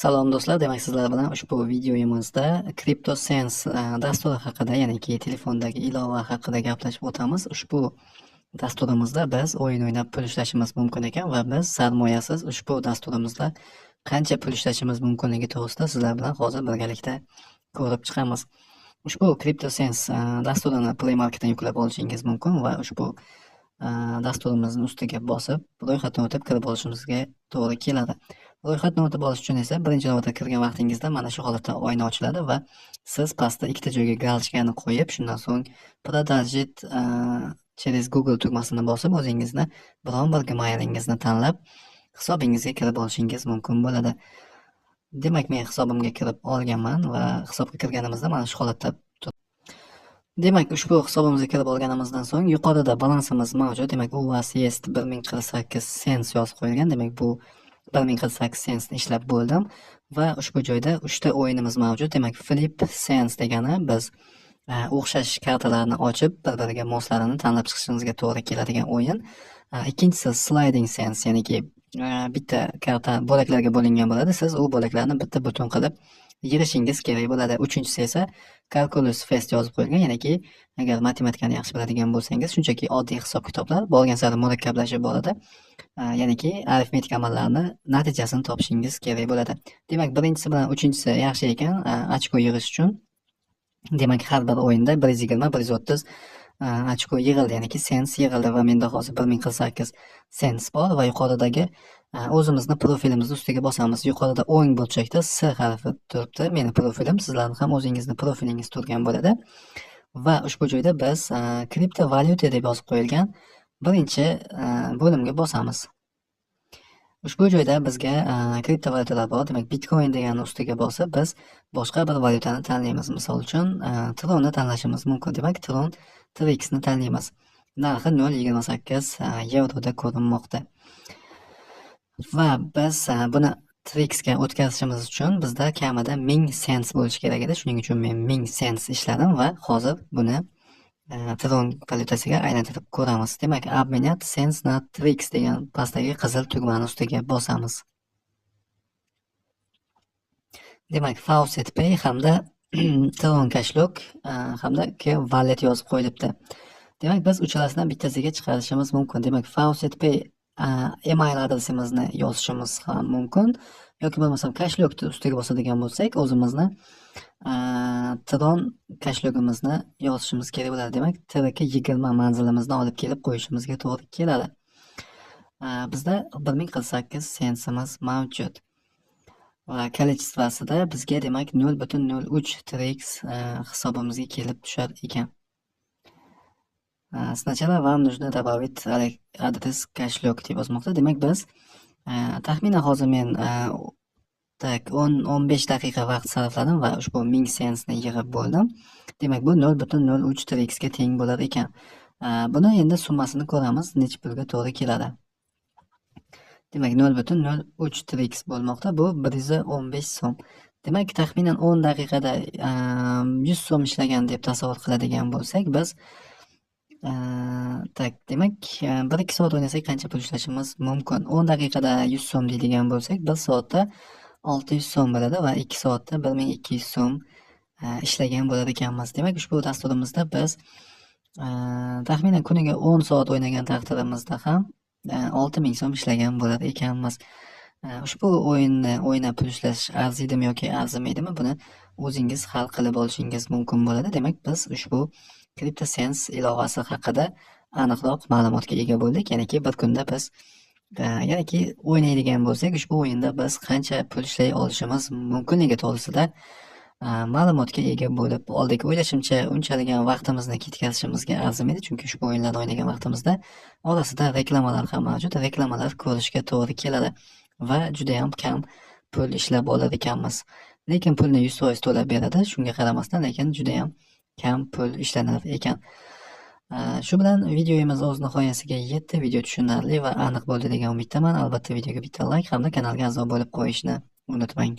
Salom do'stlar, demak sizlar bilan ushbu videoyimizda CryptoSense dasturi haqida, ya'niki telefondagi ilova haqida gaplashib o'tamiz. Ushbu dasturimizda biz o'yin o'ynab pul ishlashimiz mumkin ekan va biz sarmoyasiz ushbu dasturimizda qancha pul ishlashimiz mumkinligi to'g'risida sizlar bilan hozir birgalikda ko'rib chiqamiz. Ushbu CryptoSense dasturini Play Marketdan yuklab olishingiz mumkin va ushbu dasturimizni ustiga bosib, ro'yxatdan o'tib kirib olishimizga to'g'ri keladi. Ro'yxatdan o'tib olish uchun esa birinchi navbatda kirgan vaqtingizda mana shu holatda oyna ochiladi va siz pastda ikkita joyga galочкani qo'yib, shundan so'ng продолжить через Google tugmasini bosib, o'zingizni biron bir gmailingizni tanlab hisobingizga kirib olishingiz mumkin bo'ladi. Demak, men hisobimga kirib olganman va hisobga kirganimizda mana shu holatda Demak, ushbu hisobimizga kirib olganimizdan so'ng yuqorida balansimiz mavjud. Demak, u вас есть 1048 sent yozib qo'yilgan. Demak, bu 1048 sentni ishlab bo'ldim va ushbu joyda 3 ta o'yinimiz mavjud. Demak, Flip Sense degani biz o'xshash kartalarni ochib, bir-biriga moslarini tanlab chiqishimizga to'g'ri keladigan o'yin. Ikkinchisi Sliding Sense, ya'niki bitta karta bo'laklarga bo'lingan bo'ladi. Siz u bo'laklarni bitta butun qilib yig'ishingiz kerak bo'ladi. Uchinchisi esa Calculus Fest yozib qo'yilgan, ya'niki agar matematikani yaxshi biladigan bo'lsangiz, shunchaki oddiy hisob-kitoblar borgan sari murakkablashib boradi. Ya'niki arifmetik amallarni natijasini topishingiz kerak bo'ladi. Demak, birinchisi bilan uchinchisi yaxshi ekan ochko yig'ish uchun. Demak, har bir o'yinda 120, 130 ochko yig'ildi, ya'niki sens yig'ildi va menda hozir 1048 sens bor va yuqoridagi o'zimizni profilimizni ustiga bosamiz. Yuqorida o'ng burchakda S harfi turibdi. Meni profilim, sizlarning ham o'zingizni profilingiz turgan bo'ladi. Va ushbu joyda biz kriptovalyuta deb yozib qo'yilgan birinchi bo'limga bosamiz. Ushbu joyda bizga kriptovalyutalar bor. Demak, Bitcoin deganni ustiga bosib, biz boshqa bir valyutani tanlaymiz. Misol uchun, Tron'ni tanlashimiz mumkin. Demak, Tron TRX'ni tanlaymiz. Narxi 0.28 yevroda ko'rinmoqda. Va biz buni TRX'ga o'tkazishimiz uchun bizda kamida 1000 sent bo'lishi kerak edi. Shuning uchun men 1000 sent ishladim va hozir buni Tron valyutasiga aylantirib ko'ramiz. Demak, обменять sens na TRX degan pastdagi qizil tugmani ustiga bosamiz. Demak, Faucet Pay hamda Tron Cashlog hamda wallet yozib qo'yilibdi. Demak, biz uchalasidan bittasiga chiqarishimiz mumkin. Demak, Faucet Pay email adresimizni yozishimiz ham mumkin yoki bo'lmasam Cashlogni ustiga bosadigan bo'lsak, o'zimizni Tron Cashlogimizni yozishimiz kerak bo'ladi. Demak, TRK20 manzilimizni olib kelib qo'yishimizga to'g'ri keladi. Bizda 1048 sentimiz mavjud. Va количествосida bizga demak 0.03 TRX hisobimizga kelib tushar ekan. Сначала вам нужно добавить адрес Cashlog deb yozmoqda. Demak, biz taxminan hozir men 10-15 daqiqa vaqt sarfladim va ushbu 1000 sentni yig'ib bo'ldim. Demak, bu 0.03 TRX ga teng bo'lar ekan. Buni endi summasini ko'ramiz, necha pulga to'g'ri keladi. Demak, 0.03 TRX bo'lmoqda. Bu 115 so'm. Demak, taxminan 10 daqiqada 100 so'm ishlagan deb tasavvur qiladigan bo'lsak, biz demak, 1-2 soat o'ynasak qancha pul ishlashimiz mumkin? 10 daqiqada 100 so'm deydigan bo'lsak, 1 soatda 600 so'm bo'ladi va 2 soatda 1200 so'm ishlagan bo'lar ekanmiz. Demak, ushbu dasturimizda biz taxminan kuniga 10 soat o'ynagan taqdirimizda ham 6000 so'm ishlagan bo'lar ekanmiz. Ushbu o'yinni o'ynab pul ishlash arziydimi yoki arzimaydimi? Buni o'zingiz hal qilib olishingiz mumkin bo'ladi. Demak, biz ushbu CryptoSense ilovasi haqida aniqroq ma'lumotga ega bo'ldik. Ya'niki bir kunda biz o'ynaydigan bo'lsak, ushbu o'yinda biz qancha pul ishlay olishimiz mumkinligi to'g'risida ma'lumotga ega bo'lib oldik. O'ylashimcha, unchalik ham vaqtimizni ketkazishimizga arzimaydi, chunki ushbu o'yinlarni o'ynagan vaqtimizda orasida reklamalar ham mavjud. Reklamalar ko'rishga to'g'ri keladi va juda ham kam pul ishlab olar ekanmiz. Lekin pulni 100% to'lab beradi. Shunga qaramasdan, lekin juda ham kam pul ishlanar ekan. Shu bilan videomiz o'z nihoyasiga yetdi. Video tushunarli va aniq bo'ldi degan umiddaman. Albatta videoga bitta like hamda kanalga a'zo bo'lib qo'yishni unutmang.